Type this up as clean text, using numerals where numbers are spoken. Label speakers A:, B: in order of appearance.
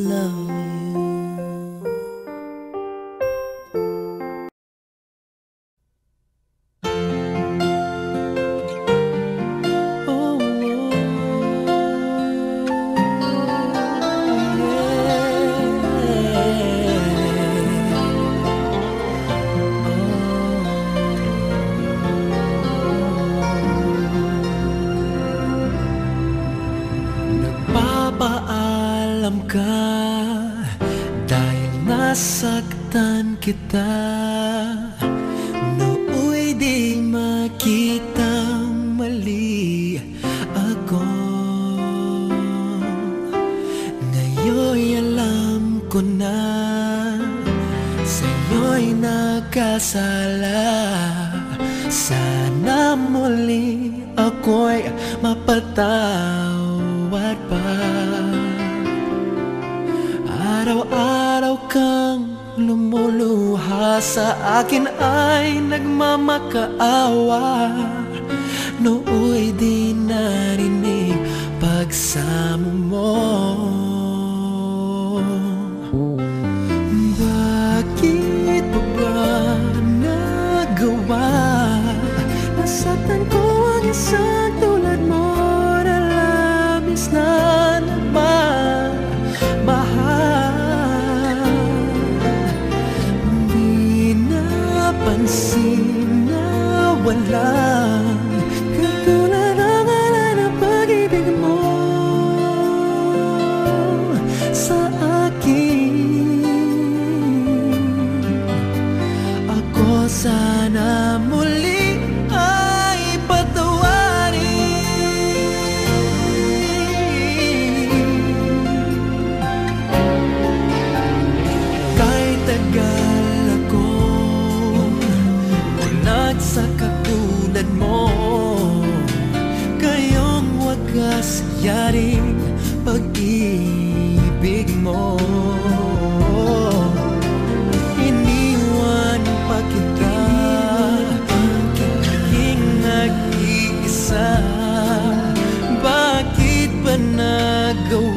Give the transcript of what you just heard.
A: love you. Nagpapaalam ka dahil nasaktan kita. Nooy di makita mali ako. Ngayon'y alam ko na sa'yo'y nagkasala. Sana muli ako'y mapatawad pa. Araw-araw kang lumuluha sa akin ay nagmamakaawa. Nooy di narinig pagsamo mo. Bakit pa ba nagawa? Nasaktan ko ang isang tulad mo na labis na nagmamahal. Di napansin na walang katulad ang ngalan ng pag-ibig mo sa akin. Ako sana muli ay patawarin. Kahit tagal akong bulag sa katulad mo, kayong wagas yaring pag-ibig mo. Iniwan pa kita, naging nag-iisa. Bakit ba nagawa